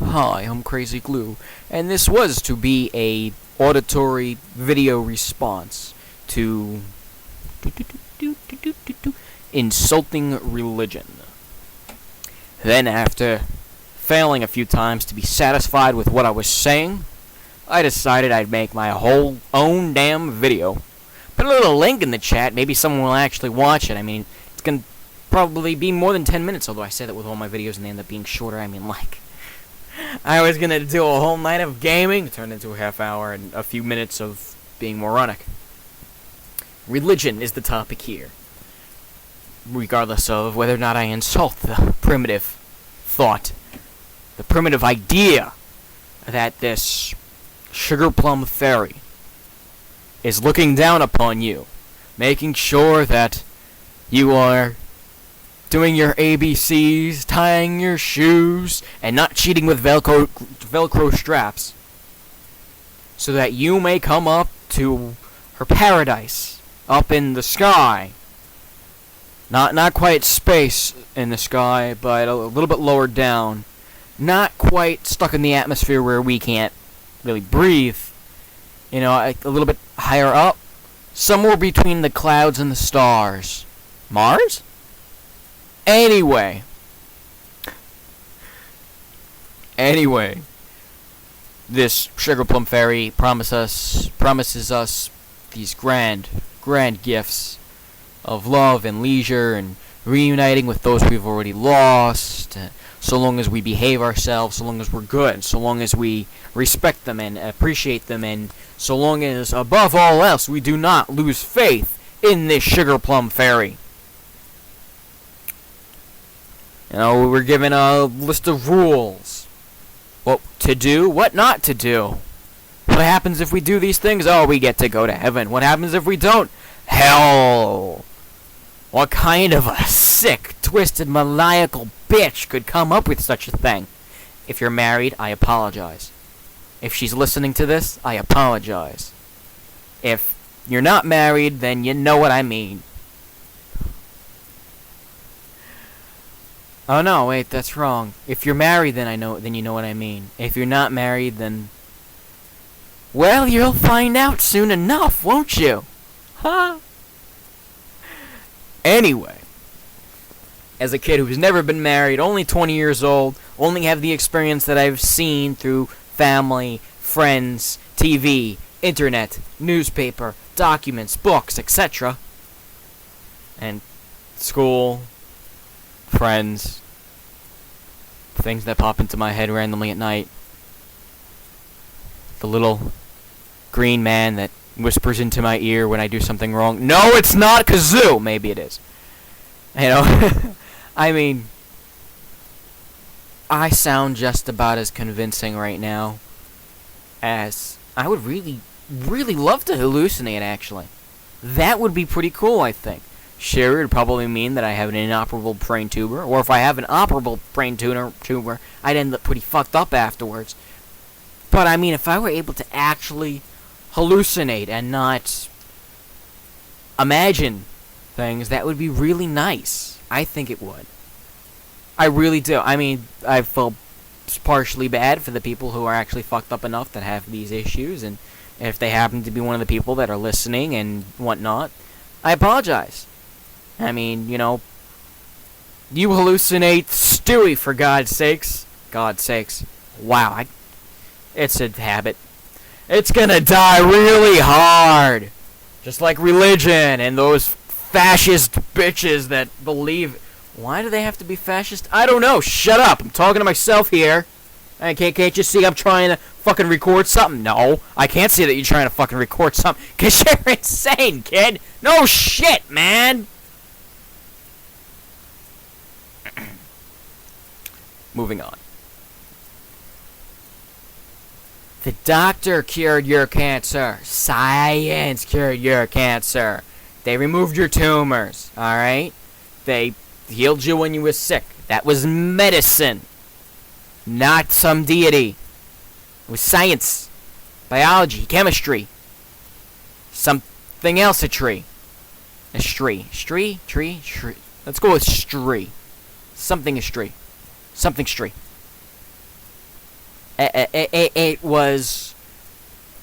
Hi, I'm Crazy Glue, and this was to be a auditory video response to insulting religion. Then, after failing a few times to be satisfied with what I was saying, I decided I'd make my whole own damn video. Put a little link in the chat, maybe someone will actually watch it. I mean, it's gonna probably be more than 10 minutes, although I say that with all my videos and they end up being shorter. I mean, I was gonna do a whole night of gaming, it turned into a half hour and a few minutes of being moronic. Religion is the topic here, regardless of whether or not I insult the primitive thought, the primitive idea that this sugar plum fairy is looking down upon you, making sure that you are doing your ABCs, tying your shoes, and not cheating with Velcro straps, so that you may come up to her paradise, up in the sky. Not quite space in the sky, but a little bit lower down. Not quite stuck in the atmosphere where we can't really breathe. You know, a little bit higher up. Somewhere between the clouds and the stars. Mars? Anyway, this sugar plum fairy promises us these grand gifts of love and leisure and reuniting with those we've already lost, so long as we behave ourselves, so long as we're good, so long as we respect them and appreciate them, and so long as, above all else, we do not lose faith in this sugar plum fairy. You know, we were given a list of rules. What to do, what not to do. What happens if we do these things? Oh, we get to go to heaven. What happens if we don't? Hell. What kind of a sick, twisted, maniacal bitch could come up with such a thing? If you're married, I apologize. If she's listening to this, I apologize. If you're not married, then you know what I mean. Oh no, wait, that's wrong. If you're married, then you know what I mean. If you're not married, then, well, you'll find out soon enough, won't you? Huh? Anyway, as a kid who's never been married, only 20 years old, only have the experience that I've seen through family, friends, TV, internet, newspaper, documents, books, etc., and school, friends, things that pop into my head randomly at night. The little green man that whispers into my ear when I do something wrong. No, it's not Kazoo! Maybe it is. You know, I mean, I sound just about as convincing right now as I would really love to hallucinate, actually. That would be pretty cool, I think. Sure, it would probably mean that I have an inoperable brain tumor, or if I have an operable brain tumor, I'd end up pretty fucked up afterwards. But, I mean, if I were able to actually hallucinate and not imagine things, that would be really nice. I think it would. I really do. I mean, I feel partially bad for the people who are actually fucked up enough that have these issues, and if they happen to be one of the people that are listening and whatnot, I apologize. I mean, you know, you hallucinate Stewie, for God's sakes. God's sakes. Wow, it's a habit. It's gonna die really hard. Just like religion and those fascist bitches that believe. Why do they have to be fascist? I don't know. Shut up. I'm talking to myself here. Can't you see I'm trying to fucking record something? No, I can't see that you're trying to fucking record something. Because you're insane, kid. No shit, man. Moving on. The doctor cured your cancer. Science cured your cancer. They removed your tumors, alright? They healed you when you were sick. That was medicine. Not some deity. It was science. Biology. Chemistry. Something else a tree. A tree. Tree? Let's go with stree. Something a stree. Something stree. It was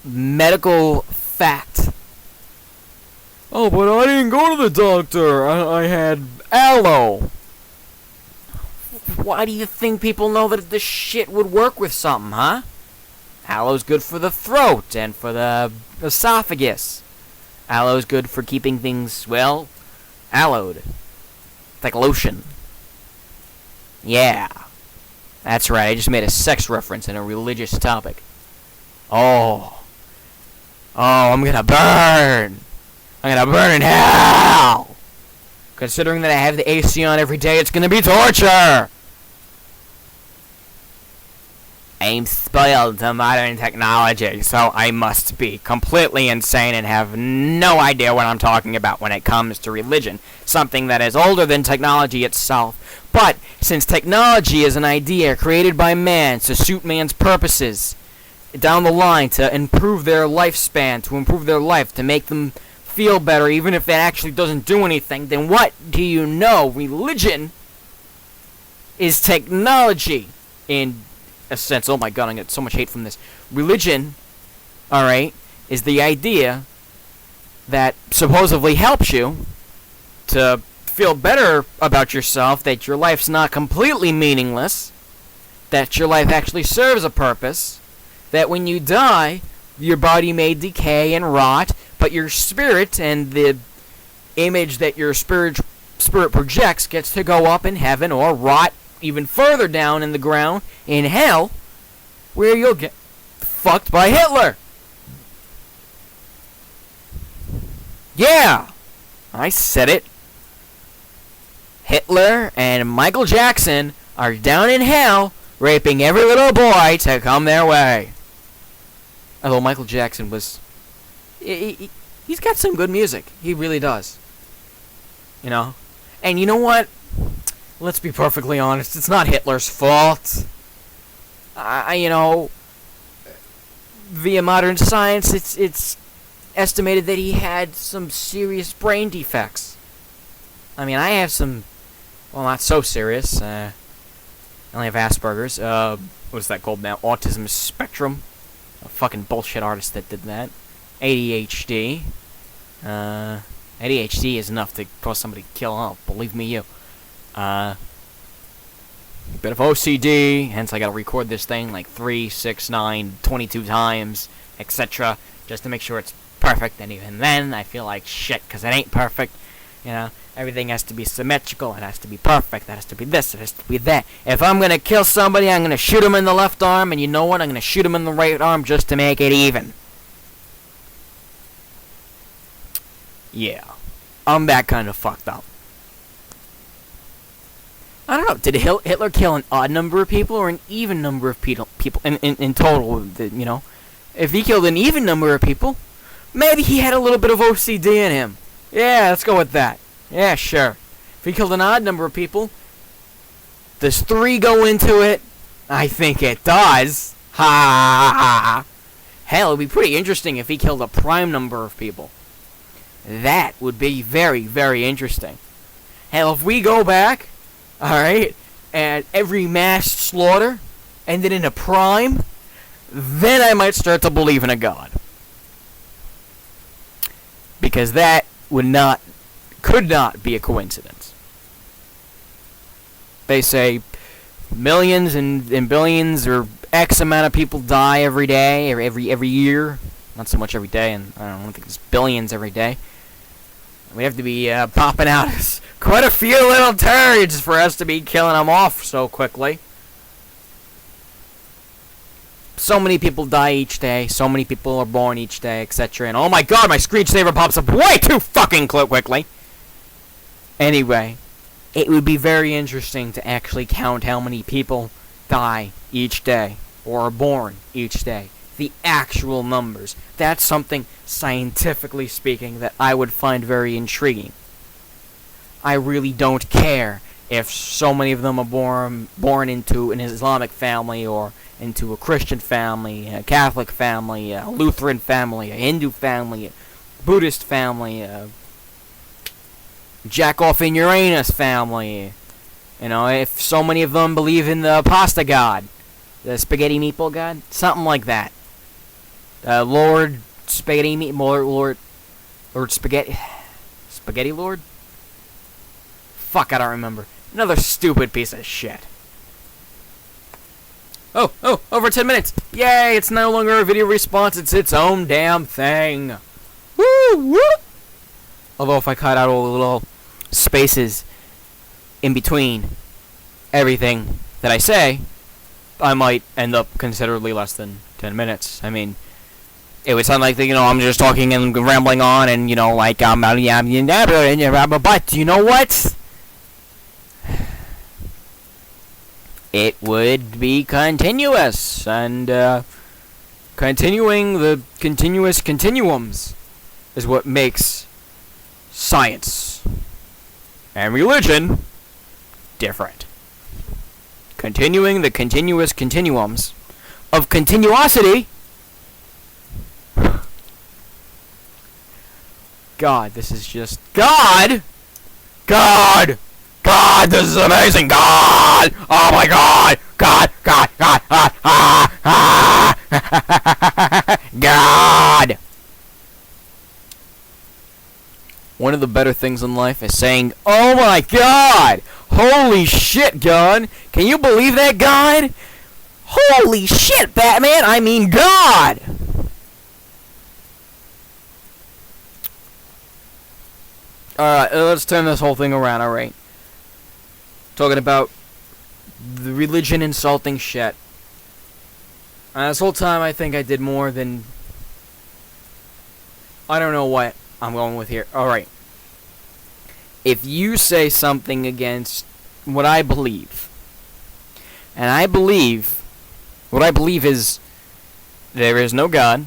medical fact. Oh, but I didn't go to the doctor. I had aloe. Why do you think people know that this shit would work with something, huh? Aloe's good for the throat and for the esophagus. Aloe's good for keeping things, well, aloed. It's like lotion. Yeah. That's right, I just made a sex reference in a religious topic. Oh, I'm gonna burn! I'm gonna burn in hell! Considering that I have the AC on every day, it's gonna be torture! I'm spoiled to modern technology, so I must be completely insane and have no idea what I'm talking about when it comes to religion. Something that is older than technology itself. But, since technology is an idea created by man to suit man's purposes, down the line to improve their lifespan, to improve their life, to make them feel better, even if it actually doesn't do anything, then what do you know? Religion is technology in a sense. Oh my god, I'm gonna get so much hate from this. Religion, alright, is the idea that supposedly helps you to feel better about yourself, that your life's not completely meaningless, that your life actually serves a purpose, that when you die, your body may decay and rot, but your spirit and the image that your spirit projects gets to go up in heaven or rot even further down in the ground in hell, where you'll get fucked by Hitler. Yeah, I said it. Hitler and Michael Jackson are down in hell raping every little boy to come their way. Although Michael Jackson was... He's got some good music. He really does. You know? And you know what? Let's be perfectly honest. It's not Hitler's fault. You know... Via modern science, it's estimated that he had some serious brain defects. I mean, I have some... Well, not so serious. I only have Asperger's. What's that called now? Autism spectrum. A fucking bullshit artist that did that. ADHD. ADHD is enough to cause somebody to kill. Oh, believe me, you. Bit of OCD, hence I gotta record this thing like 3, 6, 9, 22 times, etc. Just to make sure it's perfect, and even then, I feel like shit, because it ain't perfect. You know, everything has to be symmetrical, it has to be perfect, it has to be this, it has to be that. If I'm gonna kill somebody, I'm gonna shoot him in the left arm, and you know what? I'm gonna shoot him in the right arm just to make it even. Yeah. I'm that kind of fucked up. I don't know, did Hitler kill an odd number of people or an even number of people in total, you know? If he killed an even number of people, maybe he had a little bit of OCD in him. Yeah, let's go with that. Yeah, sure. If he killed an odd number of people, does 3 go into it? I think it does. Ha ha ha. Hell, it would be pretty interesting if he killed a prime number of people. That would be very, very interesting. Hell, if we go back, alright, and every mass slaughter ended in a prime, then I might start to believe in a god. Because that could not be a coincidence. They say millions and billions or X amount of people die every day, or every year. Not so much every day, and I don't think it's billions every day. We have to be popping out quite a few little turds for us to be killing them off so quickly. So many people die each day, so many people are born each day, etc. And oh my god, my screensaver pops up way too fucking quickly! Anyway, it would be very interesting to actually count how many people die each day, or are born each day. The actual numbers. That's something, scientifically speaking, that I would find very intriguing. I really don't care if so many of them are born into an Islamic family, or into a Christian family, a Catholic family, a Lutheran family, a Hindu family, a Buddhist family, a Jack off in Uranus family. You know, if so many of them believe in the pasta god. The spaghetti meatball god? Something like that. Lord Spaghetti Lord Spaghetti... Spaghetti Lord? Fuck, I don't remember. Another stupid piece of shit. Oh, over 10 minutes. Yay, it's no longer a video response, it's its own damn thing. Woo, woo. Although if I cut out all the little spaces in between everything that I say, I might end up considerably less than 10 minutes. I mean, it would sound like, I'm just talking and rambling on and, but you know what? It would be continuous, and continuing the continuous continuums is what makes science and religion different. Continuing the continuous continuums of continuosity. God, this is just... God, this is amazing! God! Oh my God! God! God! One of the better things in life is saying, "Oh my God! Holy shit, God! Can you believe that, God? Holy shit, Batman! I mean, God!" Alright, let's turn this whole thing around, alright? Talking about the religion insulting shit. This whole time I think I did more than... I don't know what I'm going with here. Alright. If you say something against what I believe, and what I believe is there is no God,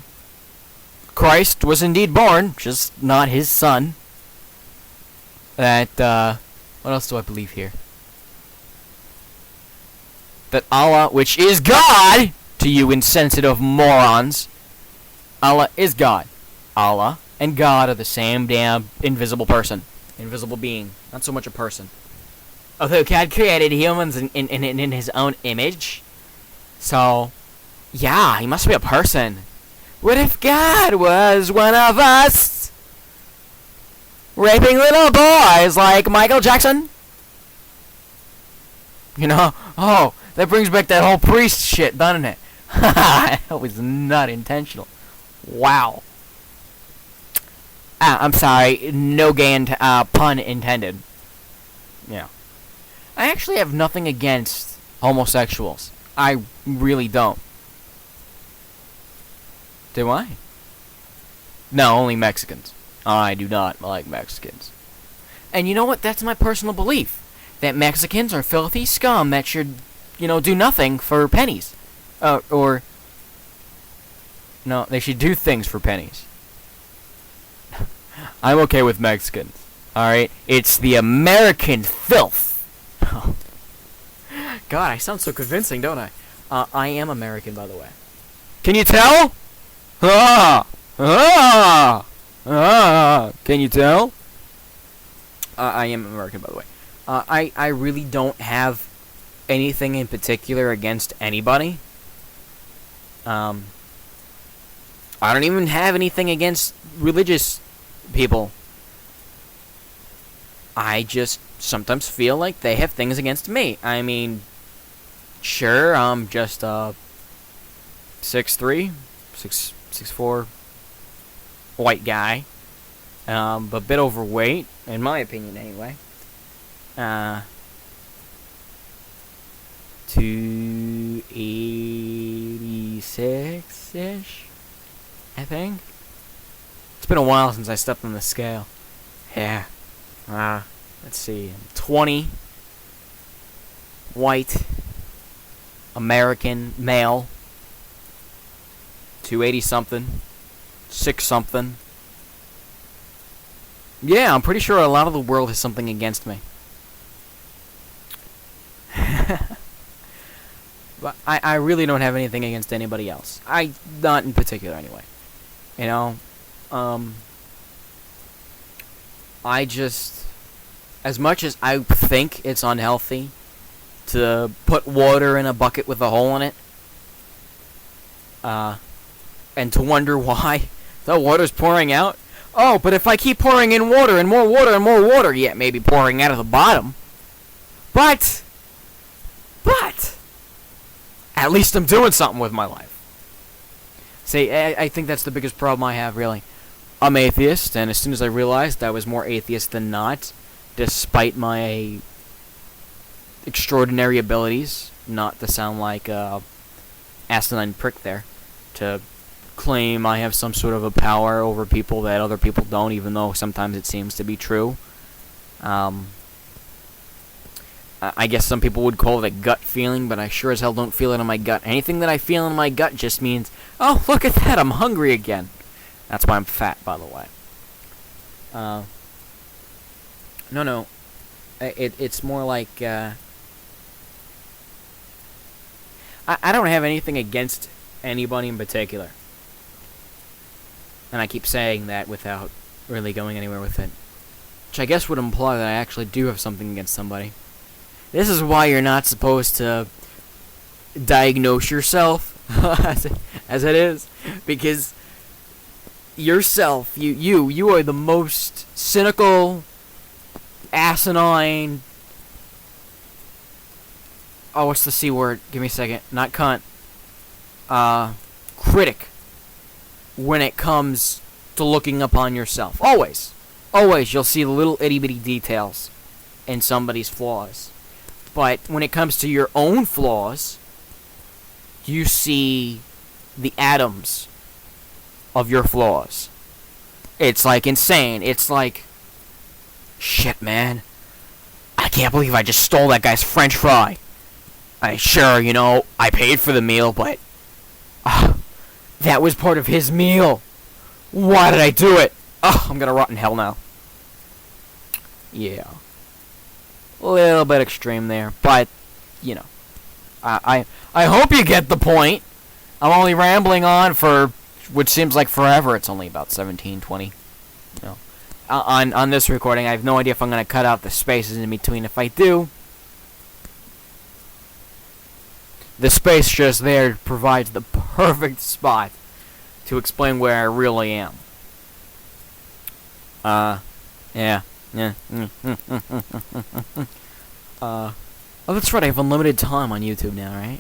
Christ was indeed born, just not his son, that, what else do I believe here? That Allah, which is God, to you insensitive morons, Allah is God. Allah and God are the same damn invisible person. Invisible being. Not so much a person. Although God created humans in his own image. So, yeah, he must be a person. What if God was one of us? Raping little boys like Michael Jackson? Oh, that brings back that whole priest shit, doesn't it? That was not intentional. Wow. I'm sorry, no gay pun intended. Yeah. I actually have nothing against homosexuals. I really don't. Do I? No, only Mexicans. I do not like Mexicans. And you know what? That's my personal belief. That Mexicans are filthy scum that should, do nothing for pennies. Or... No, they should do things for pennies. I'm okay with Mexicans. Alright? It's the American filth. God, I sound so convincing, don't I? I am American, by the way. Can you tell? Can you tell? I am American, by the way. I really don't have anything in particular against anybody. I don't even have anything against religious people. I just sometimes feel like they have things against me. I mean, sure, I'm just a 6'3", 6'4" white guy, a bit overweight, in my opinion, anyway. 286-ish, I think. It's been a while since I stepped on the scale. Yeah. Let's see. 20. White. American. Male. 280-something. 6-something. Yeah, I'm pretty sure a lot of the world has something against me. But I really don't have anything against anybody else. Not in particular, anyway. I just... As much as I think it's unhealthy to put water in a bucket with a hole in it, and to wonder why the water's pouring out. Oh, but if I keep pouring in water and more water and more water, yeah, maybe pouring out of the bottom. But, at least I'm doing something with my life. See, I think that's the biggest problem I have, really. I'm atheist, and as soon as I realized I was more atheist than not, despite my extraordinary abilities, not to sound like a asinine prick there, to claim I have some sort of a power over people that other people don't, even though sometimes it seems to be true. I guess some people would call it a gut feeling, but I sure as hell don't feel it in my gut. Anything that I feel in my gut just means, oh, look at that, I'm hungry again. That's why I'm fat, by the way. No. It's more like, I don't have anything against anybody in particular. And I keep saying that without really going anywhere with it. Which I guess would imply that I actually do have something against somebody. This is why you're not supposed to diagnose yourself as it is. Because yourself, you are the most cynical, asinine... Oh, what's the C word? Give me a second. Not cunt. Critic. When it comes to looking upon yourself. Always. Always you'll see the little itty-bitty details in somebody's flaws. But when it comes to your own flaws, you see the atoms of your flaws. It's like insane. It's like, shit, man. I can't believe I just stole that guy's French fry. Sure, I paid for the meal, but that was part of his meal. Why did I do it? I'm gonna rot in hell now. Yeah. A little bit extreme there, but, I hope you get the point. I'm only rambling on for which seems like forever. It's only about 17, 20. On this recording, I have no idea if I'm going to cut out the spaces in between. If I do, the space just there provides the perfect spot to explain where I really am. Yeah. Oh, that's right, I have unlimited time on YouTube now, right?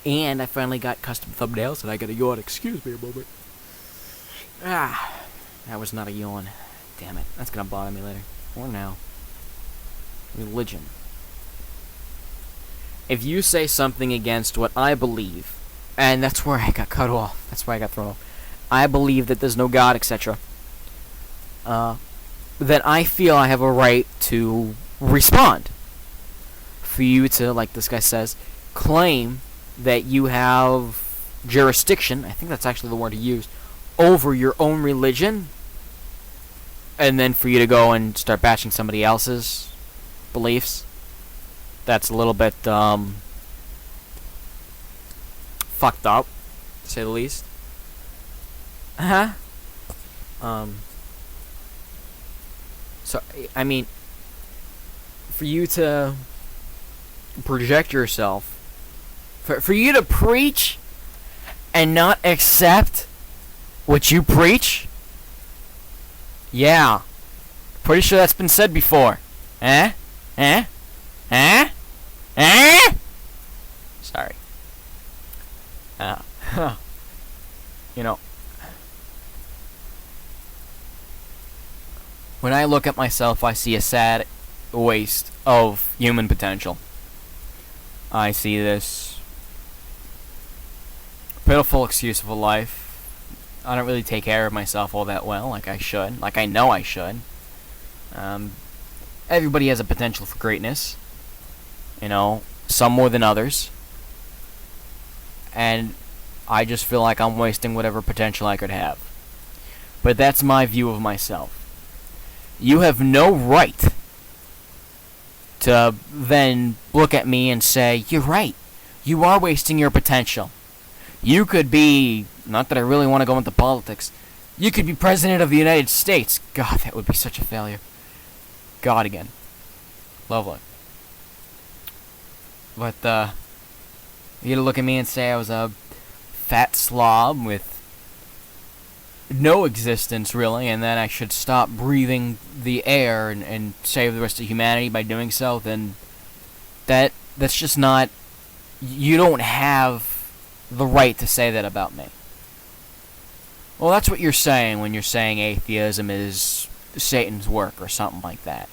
And I finally got custom thumbnails, and I gotta yawn. Excuse me a moment. That was not a yawn. Damn it. That's gonna bother me later. Or now. Religion. If you say something against what I believe, and that's where I got cut off. That's where I got thrown off. I believe that there's no God, etc. Then I feel I have a right to respond. For you to, like this guy says, claim that you have jurisdiction, I think that's actually the word he used, over your own religion, and then for you to go and start bashing somebody else's beliefs. That's a little bit, fucked up, to say the least. So, I mean, for you to project yourself, for you to preach and not accept what you preach, yeah, pretty sure that's been said before. Sorry. When I look at myself, I see a sad waste of human potential. I see this pitiful excuse of a life. I don't really take care of myself all that well, like I should. Like I know I should. Everybody has a potential for greatness. Some more than others. And I just feel like I'm wasting whatever potential I could have. But that's my view of myself. You have no right to then look at me and say, you're right. You are wasting your potential. You could be, not that I really want to go into politics, you could be President of the United States. God, that would be such a failure. God again. Lovely. But, you to look at me and say I was a fat slob with no existence, really, and then I should stop breathing the air and save the rest of humanity by doing so, then that's just not... You don't have the right to say that about me. Well, that's what you're saying when you're saying atheism is Satan's work or something like that.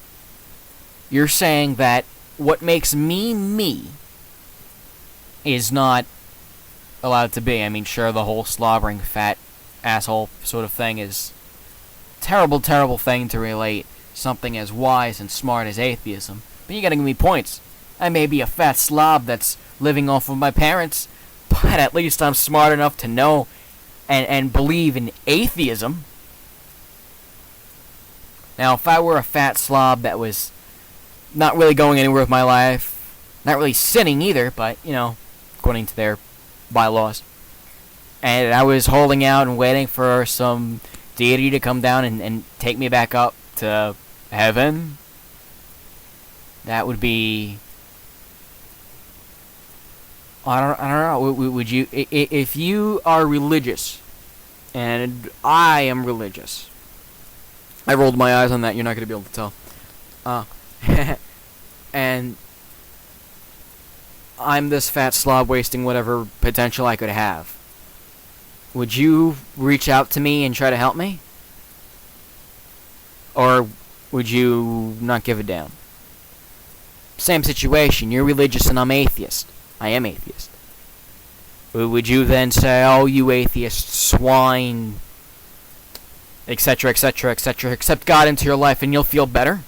You're saying that what makes me me is not allowed to be. I mean, sure, the whole slobbering fat asshole sort of thing is a terrible, terrible thing to relate something as wise and smart as atheism. But you gotta give me points. I may be a fat slob that's living off of my parents, but at least I'm smart enough to know and believe in atheism. Now, if I were a fat slob that was not really going anywhere with my life, not really sinning either, but, you know, according to their bylaws, and I was holding out and waiting for some deity to come down and take me back up to heaven, that would be... I don't know. Would you... If you are religious, and I am religious... I rolled my eyes on that, you're not going to be able to tell. And I'm this fat slob wasting whatever potential I could have. Would you reach out to me and try to help me? Or would you not give a damn? Same situation. You're religious and I'm atheist. I am atheist. Would you then say, oh, you atheist swine, etc., etc., etc., accept God into your life and you'll feel better?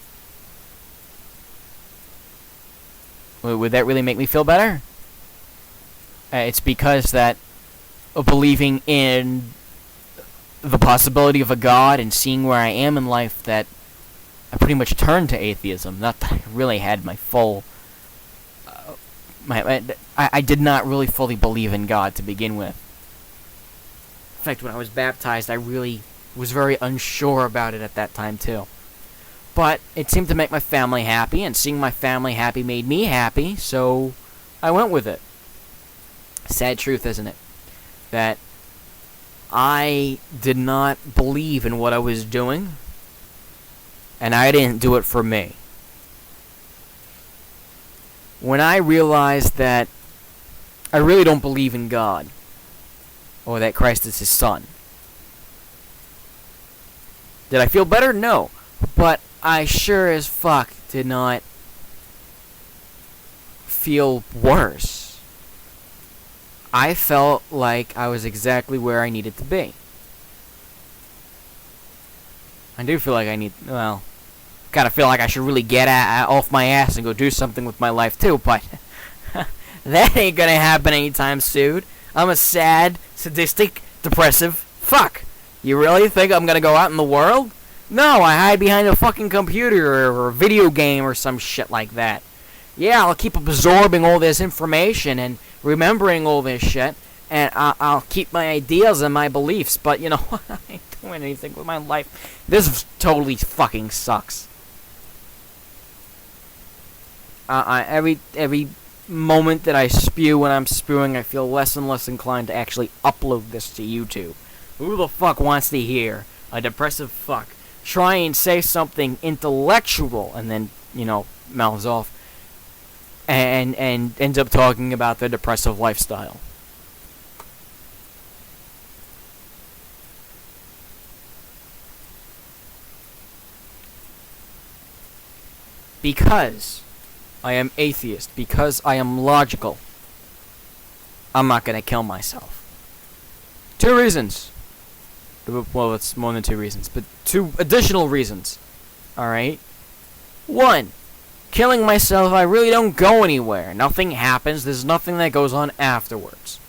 Would that really make me feel better? It's because that believing in the possibility of a God and seeing where I am in life that I pretty much turned to atheism. Not that I really had my full... I did not really fully believe in God to begin with. In fact, when I was baptized, I really was very unsure about it at that time, too. But it seemed to make my family happy, and seeing my family happy made me happy, so I went with it. Sad truth, isn't it? That I did not believe in what I was doing, and I didn't do it for me. When I realized that I really don't believe in God, or that Christ is his son, did I feel better? No. But I sure as fuck did not feel worse. I felt like I was exactly where I needed to be. I do feel like I need, well, kind of feel like I should really get off my ass and go do something with my life too, but that ain't gonna happen anytime soon. I'm a sad, sadistic, depressive fuck. You really think I'm gonna go out in the world? No, I hide behind a fucking computer or a video game or some shit like that. Yeah, I'll keep absorbing all this information and remembering all this shit, and I'll keep my ideas and my beliefs, but you know what? I ain't doing anything with my life. This totally fucking sucks. Every moment that I spew when I'm spewing, I feel less and less inclined to actually upload this to YouTube. Who the fuck wants to hear a depressive fuck try and say something intellectual and then, you know, mouths off and ends up talking about their depressive lifestyle? Because I am atheist, because I am logical, I'm not gonna kill myself. 2 reasons. Well, it's more than 2 reasons, but 2 additional reasons. Alright? 1, killing myself, I really don't go anywhere. Nothing happens, there's nothing that goes on afterwards.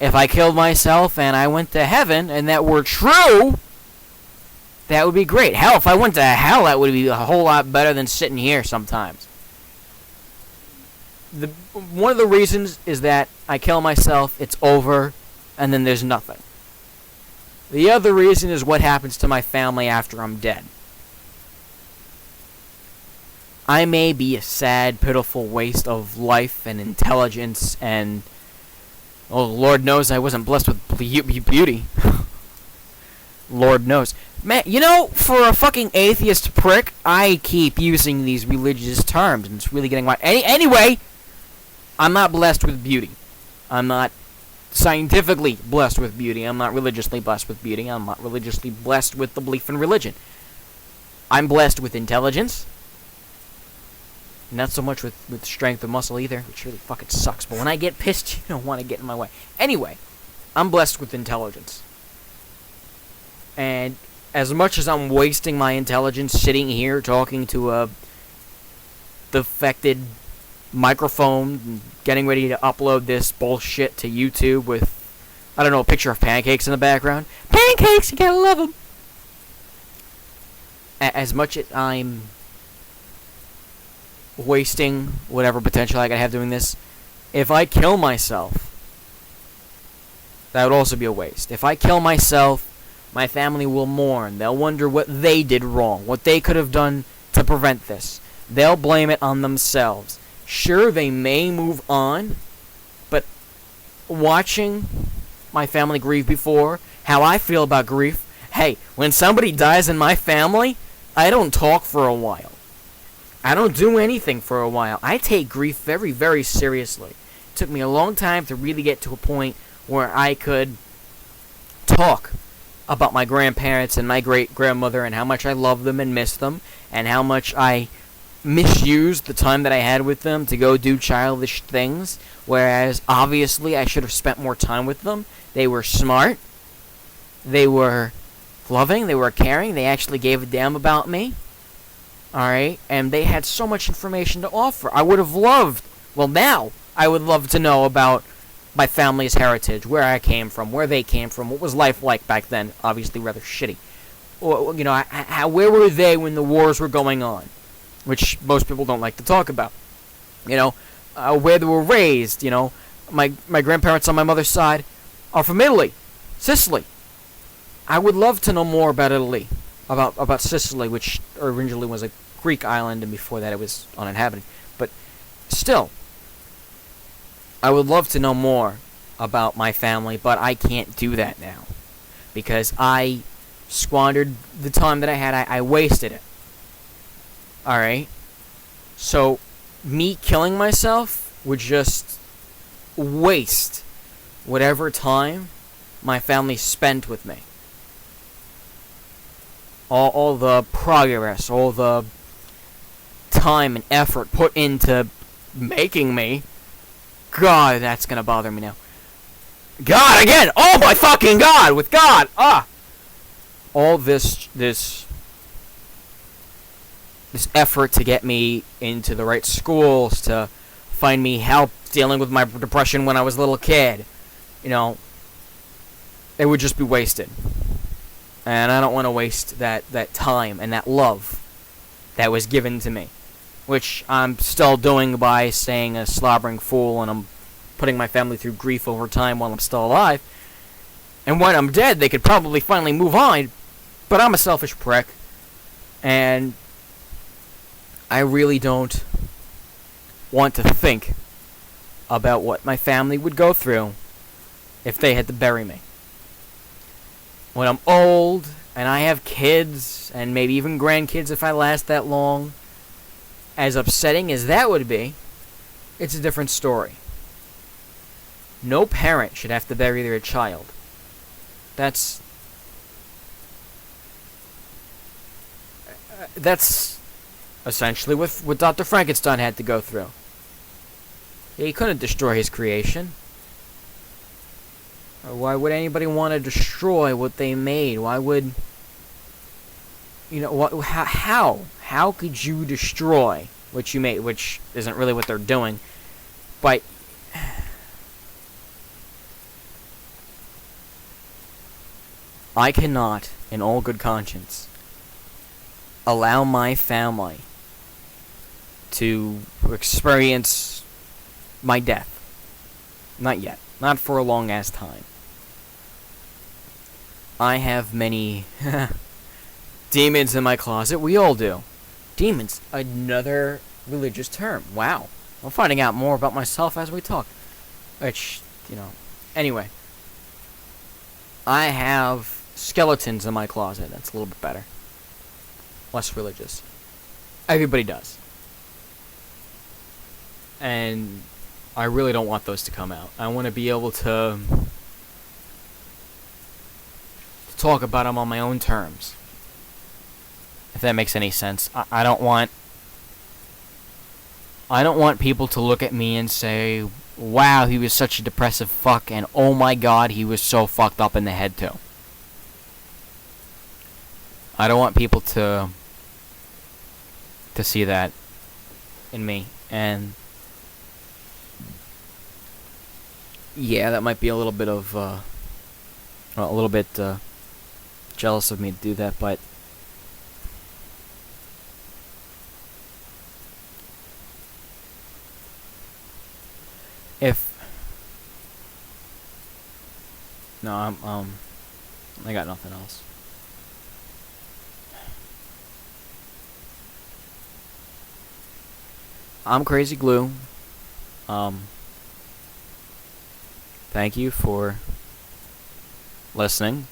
If I killed myself and I went to heaven, and that were true, that would be great. Hell, if I went to hell, that would be a whole lot better than sitting here sometimes. One of the reasons is that I kill myself, it's over, and then there's nothing. The other reason is what happens to my family after I'm dead. I may be a sad, pitiful waste of life and intelligence and Oh, Lord knows I wasn't blessed with beauty. Lord knows. Man, you know, for a fucking atheist prick, I keep using these religious terms, and it's really getting my... Anyway, I'm not blessed with beauty. I'm not scientifically blessed with beauty. I'm not religiously blessed with beauty. I'm not religiously blessed with the belief in religion. I'm blessed with intelligence. Not so much with strength of muscle either, which really fucking sucks. But when I get pissed, you don't want to get in my way. Anyway, I'm blessed with intelligence. And as much as I'm wasting my intelligence sitting here talking to a defected microphone and getting ready to upload this bullshit to YouTube with, I don't know, a picture of pancakes in the background. Pancakes, you gotta love them. As much as I'm wasting whatever potential I could have doing this, if I kill myself, that would also be a waste. If I kill myself, my family will mourn. They'll wonder what they did wrong, what they could have done to prevent this. They'll blame it on themselves. Sure, they may move on, but watching my family grieve before, how I feel about grief, hey, when somebody dies in my family, I don't talk for a while. I don't do anything for a while. I take grief very, very seriously. It took me a long time to really get to a point where I could talk about my grandparents and my great-grandmother and how much I love them and miss them and how much I misused the time that I had with them to go do childish things, whereas obviously I should have spent more time with them. They were smart. They were loving. They were caring. They actually gave a damn about me. Alright? And they had so much information to offer. I would have loved, well now, I would love to know about my family's heritage, where I came from, where they came from, what was life like back then, obviously rather shitty. Or, you know, where were they when the wars were going on, which most people don't like to talk about. You know, where they were raised, you know. My grandparents on my mother's side are from Italy, Sicily. I would love to know more about Italy, about Sicily, which originally was a Greek island, and before that it was uninhabited. But still, I would love to know more about my family, but I can't do that now. Because I squandered the time that I had. I wasted it. Alright? So, me killing myself would just waste whatever time my family spent with me. All the progress, all the time and effort put into making me. God, that's gonna bother me now. God, again! Oh my fucking God! With God! All this effort to get me into the right schools, to find me help dealing with my depression when I was a little kid. You know, it would just be wasted. And I don't want to waste that time and that love that was given to me. Which I'm still doing by staying a slobbering fool, and I'm putting my family through grief over time while I'm still alive. And when I'm dead, they could probably finally move on, but I'm a selfish prick. And I really don't want to think about what my family would go through if they had to bury me. When I'm old, and I have kids, and maybe even grandkids if I last that long, as upsetting as that would be, it's a different story. No parent should have to bury their child. That's essentially what Dr. Frankenstein had to go through. He couldn't destroy his creation. Why would anybody want to destroy what they made? Why would... You know, how could you destroy what you made, which isn't really what they're doing, but... I cannot, in all good conscience, allow my family to experience my death. Not yet. Not for a long-ass time. I have many demons in my closet. We all do. Demons, another religious term. Wow. I'm finding out more about myself as we talk. Which, you know, Anyway, I have skeletons in my closet. That's a little bit better. Less religious. Everybody does. And I really don't want those to come out. I want to be able to talk about them on my own terms. If that makes any sense. I don't want people to look at me and say, wow, he was such a depressive fuck, and oh my god, he was so fucked up in the head too. I don't want people to see that in me, and yeah, that might be a little bit of jealous of me to do that, but I got nothing else. I'm Crazy Glue. Thank you for listening.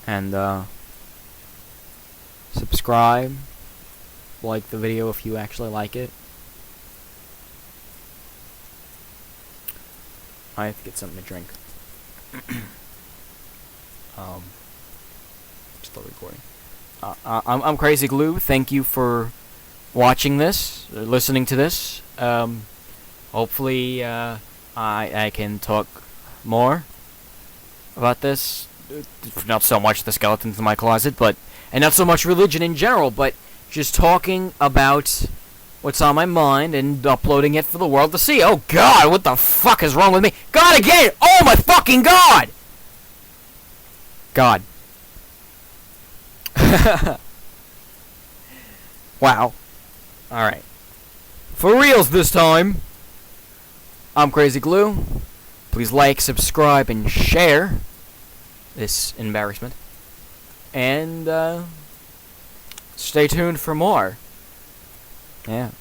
And, subscribe. Like the video if you actually like it. I have to get something to drink. Still recording. I'm Crazy Glue. Thank you for watching this, or listening to this. Hopefully, I can talk more about this. Not so much the skeletons in my closet, and not so much religion in general, but just talking about what's on my mind and uploading it for the world to see. Oh god, what the fuck is wrong with me? God again! Oh my fucking god! God. Wow. Alright. For reals this time. I'm Crazy Glue. Please like, subscribe, and share this embarrassment. And, stay tuned for more. Yeah.